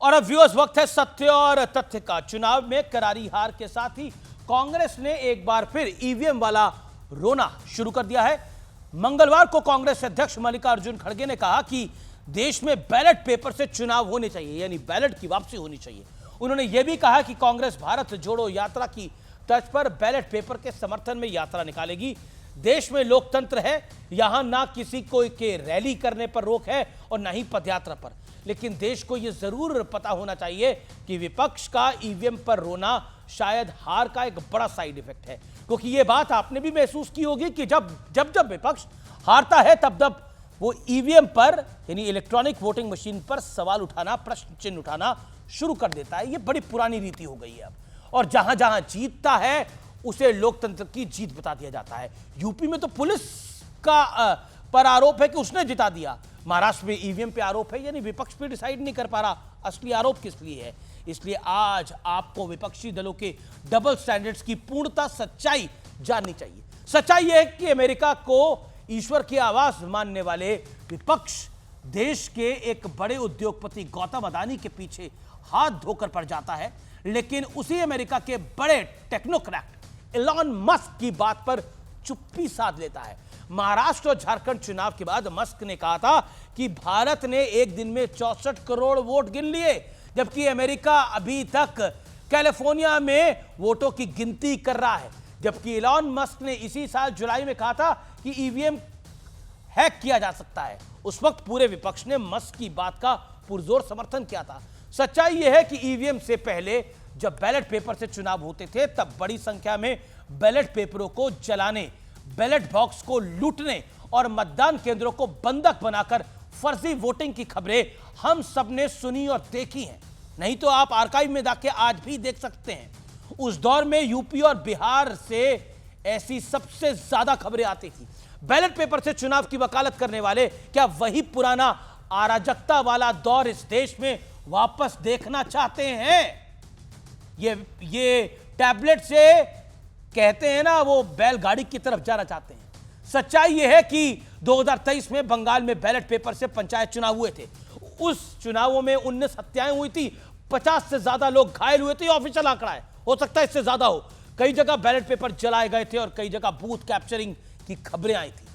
और अब व्यूअर्स वक्त है सत्य और तथ्य का। चुनाव में करारी हार के साथ ही कांग्रेस ने एक बार फिर ईवीएम वाला रोना शुरू कर दिया है। मंगलवार को कांग्रेस अध्यक्ष मल्लिकार्जुन खड़गे ने कहा कि देश में बैलेट पेपर से चुनाव होने चाहिए, यानी बैलेट की वापसी होनी चाहिए। उन्होंने यह भी कहा कि कांग्रेस भारत जोड़ो यात्रा की तर्ज पर बैलेट पेपर के समर्थन में यात्रा निकालेगी। देश में लोकतंत्र है, यहां ना किसी को के रैली करने पर रोक है और ना ही पदयात्रा पर। लेकिन देश को यह जरूर पता होना चाहिए कि विपक्ष का ईवीएम पर रोना शायद हार का एक बड़ा साइड इफेक्ट है, क्योंकि यह बात आपने भी महसूस की होगी कि जब विपक्ष हारता है तब वो ईवीएम पर यानी इलेक्ट्रॉनिक वोटिंग मशीन पर सवाल उठाना, प्रश्न चिन्ह उठाना शुरू कर देता है। यह बड़ी पुरानी रीति हो गई है अब, और जहां जहां जीतता है उसे लोकतंत्र की जीत बता दिया जाता है। यूपी में तो पुलिस का पर आरोप है कि उसने जिता दिया, महाराष्ट्र में ईवीएम पे आरोप है, यानी विपक्ष पे डिसाइड नहीं कर पा रहा असली आरोप किस लिए है। इसलिए आज आपको विपक्षी दलों के डबल स्टैंडर्ड्स की पूर्णता सच्चाई जाननी चाहिए। सच्चाई यह है कि अमेरिका को ईश्वर की आवाज मानने वाले विपक्ष देश के एक बड़े उद्योगपति गौतम अदानी के पीछे हाथ धोकर पड़ जाता है, लेकिन उसी अमेरिका के बड़े टेक्नोक्रेट एलन मस्क की बात पर चुप्पी साध लेता है। महाराष्ट्र और झारखंड चुनाव के बाद मस्क ने कहा था कि भारत ने एक दिन में 64 करोड़ वोट गिन लिए, जबकि अमेरिका अभी तक कैलिफोर्निया में वोटों की गिनती कर रहा है। जबकि एलन मस्क ने इसी साल जुलाई में कहा था कि ईवीएम हैक किया जा सकता है। उस वक्त पूरे विपक्ष ने मस्क की बात का पुरजोर समर्थन किया था। सच्चाई यह है कि ईवीएम से पहले जब बैलेट पेपर से चुनाव होते थे तब बड़ी संख्या में बैलेट पेपरों को जलाने, बैलेट बॉक्स को लूटने और मतदान केंद्रों को बंधक बनाकर फर्जी वोटिंग की खबरें हम सबने सुनी और देखी हैं। नहीं तो आप आर्काइव में जाके आज भी देख सकते हैं। उस दौर में यूपी और बिहार से ऐसी सबसे ज्यादा खबरें आती थी। बैलेट पेपर से चुनाव की वकालत करने वाले क्या वही पुराना अराजकता वाला दौर इस देश में वापस देखना चाहते हैं? ये टैबलेट से कहते हैं ना, वो बैलगाड़ी की तरफ जाना चाहते हैं। सच्चाई यह है कि 2023 में बंगाल में बैलेट पेपर से पंचायत चुनाव हुए थे। उस चुनावों में 19 हत्याएं हुई थी, 50 से ज्यादा लोग घायल हुए थे। ऑफिशियल आंकड़ा है, हो सकता है इससे ज्यादा हो। कई जगह बैलेट पेपर जलाए गए थे और कई जगह बूथ कैप्चरिंग की खबरें आई थी।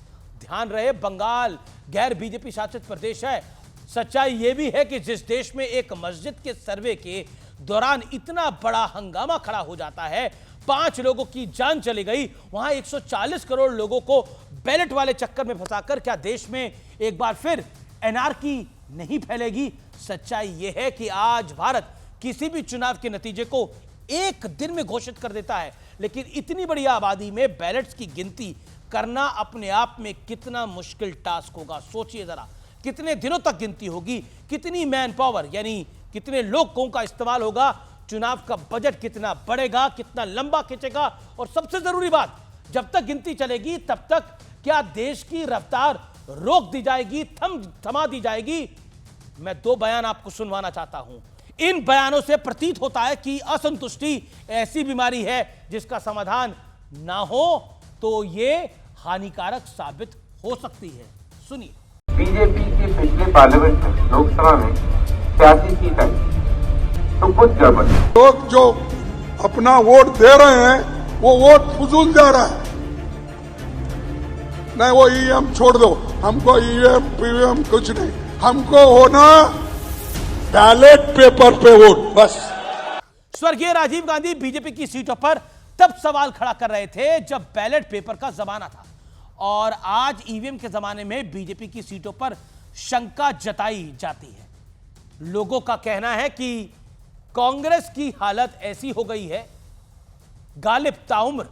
ध्यान रहे, बंगाल गैर बीजेपी शासित प्रदेश है। सच्चाई यह भी है कि जिस देश में एक मस्जिद के सर्वे के दौरान इतना बड़ा हंगामा खड़ा हो जाता है, 5 लोगों की जान चली गई, वहां 140 करोड़ लोगों को बैलेट वाले चक्कर में फंसाकर क्या देश में एक बार फिर एनार्की नहीं फैलेगी? सच्चाई यह है कि आज भारत किसी भी चुनाव के नतीजे को एक दिन में घोषित कर देता है, लेकिन इतनी बड़ी आबादी में बैलेट्स की गिनती करना अपने आप में कितना मुश्किल टास्क होगा। सोचिए जरा, कितने दिनों तक गिनती होगी, कितनी मैन पावर यानी कितने लोगों का इस्तेमाल होगा, चुनाव का बजट कितना बढ़ेगा, कितना लंबा खींचेगा, और सबसे जरूरी बात, जब तक गिनती चलेगी तब तक क्या देश की रफ्तार रोक दी जाएगी, थमा दी जाएगी? मैं 2 बयान आपको सुनवाना चाहता हूं। इन बयानों से प्रतीत होता है कि असंतुष्टि ऐसी बीमारी है जिसका समाधान ना हो तो यह हानिकारक साबित हो सकती है। सुनिए। बीजेपी के पिछले पार्लियामेंट में, लोकसभा में 86 सीट आई, तो कुछ गड़बड़। लोग जो अपना वोट दे रहे हैं वो वोट फजूल जा रहा है। नहीं, वो ईवीएम छोड़ दो, हमको ईवीएम पीवीएम कुछ नहीं, हमको होना बैलेट पेपर पे वोट बस। स्वर्गीय राजीव गांधी बीजेपी की सीटों पर तब सवाल खड़ा कर रहे थे जब बैलेट पेपर का जमाना था, और आज ईवीएम के जमाने में बीजेपी की सीटों पर शंका जताई जाती है। लोगों का कहना है कि कांग्रेस की हालत ऐसी हो गई है, गालिब ताउम्र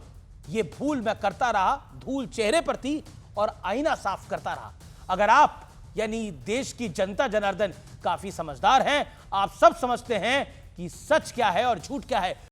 ये भूल मैं करता रहा, धूल चेहरे पर थी और आईना साफ करता रहा। अगर आप यानी देश की जनता जनार्दन काफी समझदार हैं, आप सब समझते हैं कि सच क्या है और झूठ क्या है।